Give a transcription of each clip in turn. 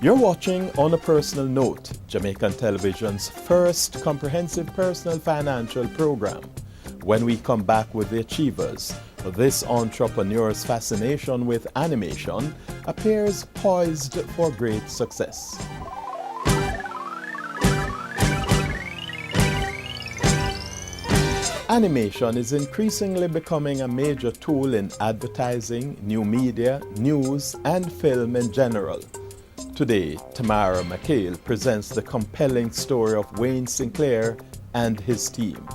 You're watching On a Personal Note, Jamaican Television's first comprehensive personal financial program. When we come back with the achievers, this entrepreneur's fascination with animation appears poised for great success. Animation is increasingly becoming a major tool in advertising, new media, news, and film in general. Today, Tamara McHale presents the compelling story of Wayne Sinclair and his team.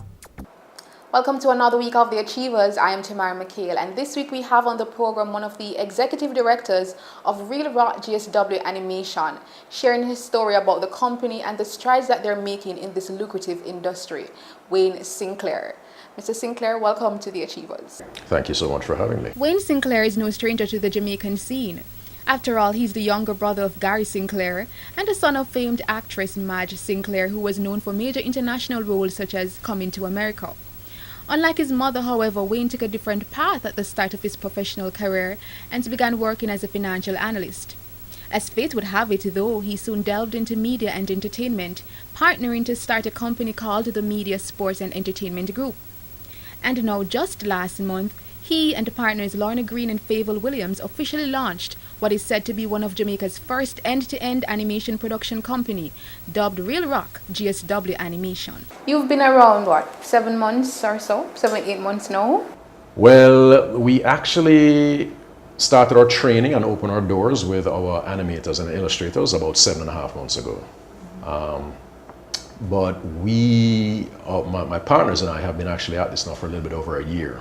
Welcome to another week of The Achievers. I am Tamara McHale, and this week we have on the program one of the executive directors of Real Rock GSW Animation, sharing his story about the company and the strides that they're making in this lucrative industry, Wayne Sinclair. Mr. Sinclair, welcome to The Achievers. Thank you so much for having me. Wayne Sinclair is no stranger to the Jamaican scene. After all, he's the younger brother of Gary Sinclair and the son of famed actress Madge Sinclair, who was known for major international roles such as Coming to America. Unlike his mother, however, Wayne took a different path at the start of his professional career and began working as a financial analyst. As fate would have it, though, he soon delved into media and entertainment, partnering to start a company called the Media, Sports and Entertainment Group. And now, just last month, he and partners Lorna Green and Fable Williams officially launched what is said to be one of Jamaica's first end-to-end animation production company, dubbed Real Rock GSW Animation. You've been around, 7 months or so? 7-8 months now? Well, we actually started our training and opened our doors with our animators and illustrators about 7.5 months ago. But my partners and I have been actually at this now for a little bit over a year.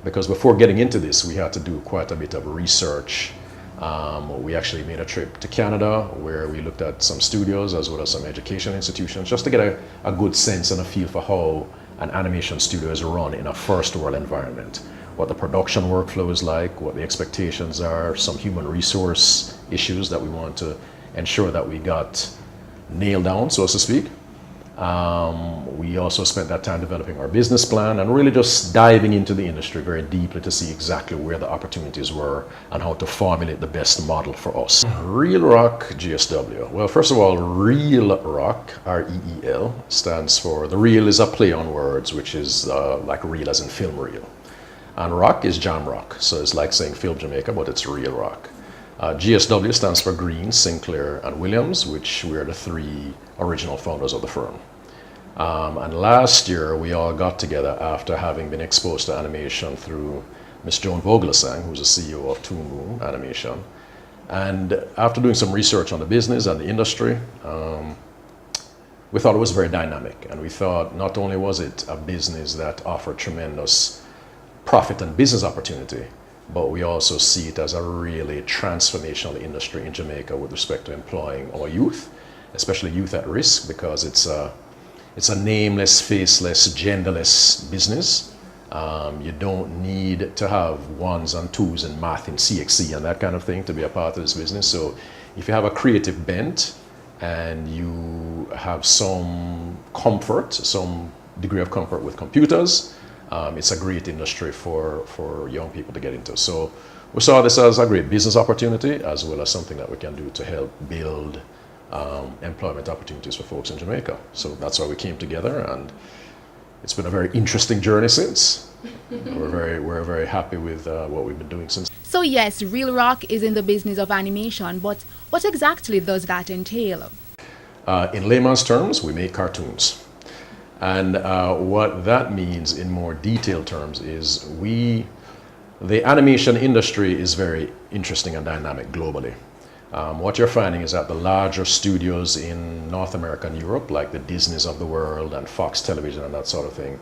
Because before getting into this, we had to do quite a bit of research. We actually made a trip to Canada where we looked at some studios as well as some education institutions just to get a good sense and a feel for how an animation studio is run in a first world environment. What the production workflow is like, what the expectations are, some human resource issues that we want to ensure that we got nailed down, so to speak. We also spent that time developing our business plan and really just diving into the industry very deeply to see exactly where the opportunities were and how to formulate the best model for us. Real Rock GSW. Well, first of all, Real Rock, R-E-E-L, stands for, the real is a play on words, which is like real as in film reel. And rock is jam rock, so it's like saying Film Jamaica, but it's Real Rock. GSW stands for Green, Sinclair, and Williams, which we are the 3 original founders of the firm. And last year, we all got together after having been exposed to animation through Miss Joan Vogelsang, who's the CEO of Toon Boom Animation. And after doing some research on the business and the industry, we thought it was very dynamic. And we thought not only was it a business that offered tremendous profit and business opportunity, but we also see it as a really transformational industry in Jamaica with respect to employing our youth, especially youth at risk, because it's a nameless, faceless, genderless business. You don't need to have 1s and 2s in math and CXC and that kind of thing to be a part of this business. So if you have a creative bent and you have some comfort, some degree of comfort with computers, it's a great industry for young people to get into. So we saw this as a great business opportunity as well as something that we can do to help build employment opportunities for folks in Jamaica. So that's why we came together, and it's been a very interesting journey since. We're very happy with what we've been doing since. So yes, Real Rock is in the business of animation, but what exactly does that entail? In layman's terms, we make cartoons. And what that means in more detailed terms is the animation industry is very interesting and dynamic globally. What you're finding is that the larger studios in North America and Europe, like the Disneys of the world and Fox Television and that sort of thing,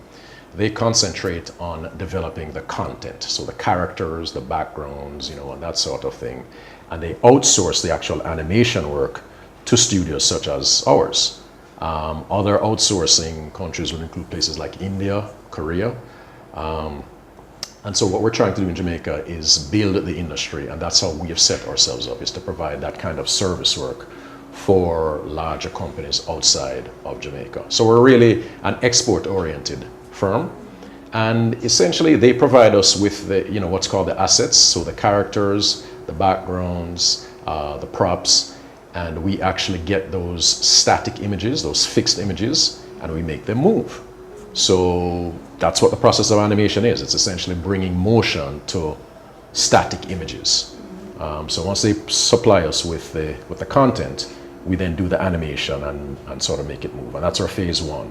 they concentrate on developing the content, so the characters, the backgrounds, and that sort of thing. And they outsource the actual animation work to studios such as ours. Other outsourcing countries would include places like India, Korea. And so what we're trying to do in Jamaica is build the industry, and that's how we have set ourselves up, is to provide that kind of service work for larger companies outside of Jamaica. So we're really an export-oriented firm, and essentially they provide us with the, what's called the assets, so the characters, the backgrounds, the props, and we actually get those static images, those fixed images, and we make them move. So that's what the process of animation is. It's essentially bringing motion to static images. So once they supply us with the content, we then do the animation and sort of make it move. And that's our phase one.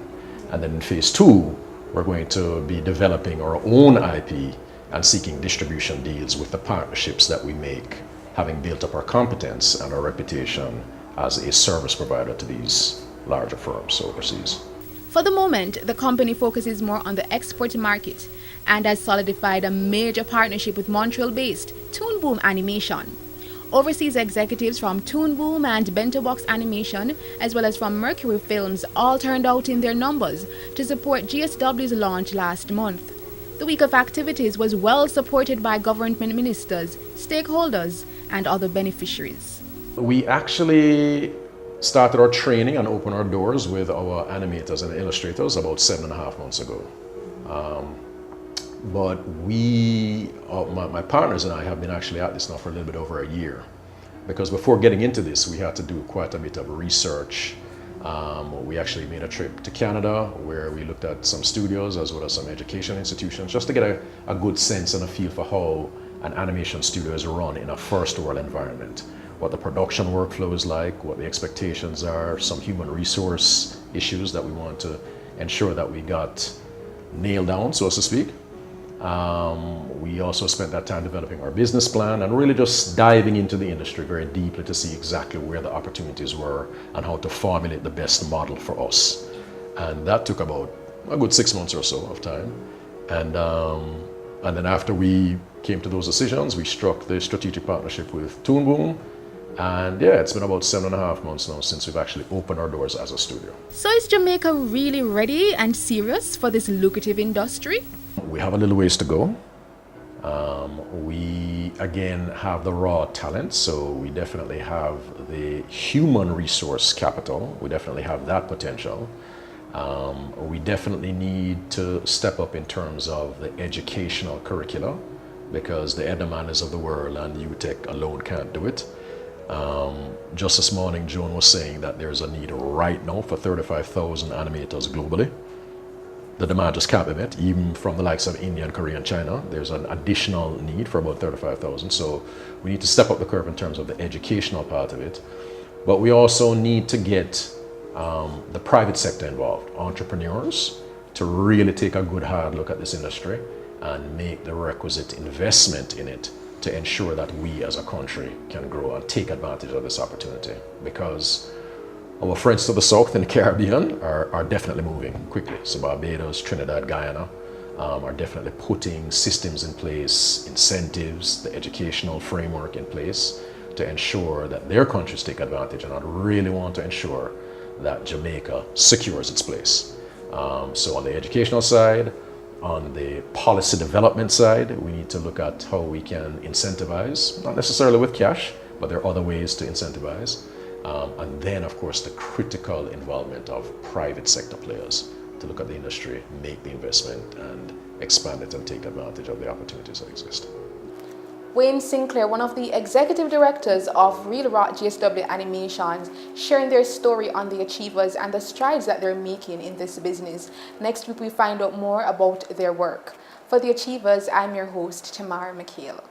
And then in phase two, we're going to be developing our own IP and seeking distribution deals with the partnerships that we make, having built up our competence and our reputation as a service provider to these larger firms overseas. For the moment, the company focuses more on the export market and has solidified a major partnership with Montreal-based Toon Boom Animation. Overseas executives from Toon Boom and Bento Box Animation, as well as from Mercury Films, all turned out in their numbers to support GSW's launch last month. The week of activities was well supported by government ministers, stakeholders, and other beneficiaries. We actually started our training and opened our doors with our animators and illustrators about 7.5 months ago. But my partners and I have been actually at this now for a little bit over a year. Because before getting into this, we had to do quite a bit of research. We actually made a trip to Canada where we looked at some studios as well as some education institutions just to get a good sense and a feel for how an animation studio is run in a first world environment. What the production workflow is like, what the expectations are, some human resource issues that we want to ensure that we got nailed down, so to speak. We also spent that time developing our business plan and really just diving into the industry very deeply to see exactly where the opportunities were and how to formulate the best model for us. And that took about a good 6 months or so of time. And then after we came to those decisions, we struck the strategic partnership with Toon Boom. And yeah, it's been about 7.5 months now since we've actually opened our doors as a studio. So is Jamaica really ready and serious for this lucrative industry? We have a little ways to go. We again have the raw talent, so we definitely have the human resource capital. We definitely have that potential. We definitely need to step up in terms of the educational curricula because the Edelmans of the world and UTech alone can't do it. Just this morning, Joan was saying that there's a need right now for 35,000 animators globally. The demand just can't be met, even from the likes of India and Korea and China. There's an additional need for about 35,000. So we need to step up the curve in terms of the educational part of it. But we also need to get the private sector involved, entrepreneurs, to really take a good hard look at this industry and make the requisite investment in it to ensure that we as a country can grow and take advantage of this opportunity. Because our friends to the south in the Caribbean are definitely moving quickly. So Barbados, Trinidad, Guyana are definitely putting systems in place, incentives, the educational framework in place to ensure that their countries take advantage. And I really want to ensure that Jamaica secures its place. So on the educational side, on the policy development side, we need to look at how we can incentivize, not necessarily with cash, but there are other ways to incentivize. And then, of course, the critical involvement of private sector players to look at the industry, make the investment, and expand it and take advantage of the opportunities that exist. Wayne Sinclair, one of the executive directors of Real Rock GSW Animations, sharing their story on the achievers and the strides that they're making in this business. Next week, we find out more about their work. For the achievers, I'm your host, Tamara McHale.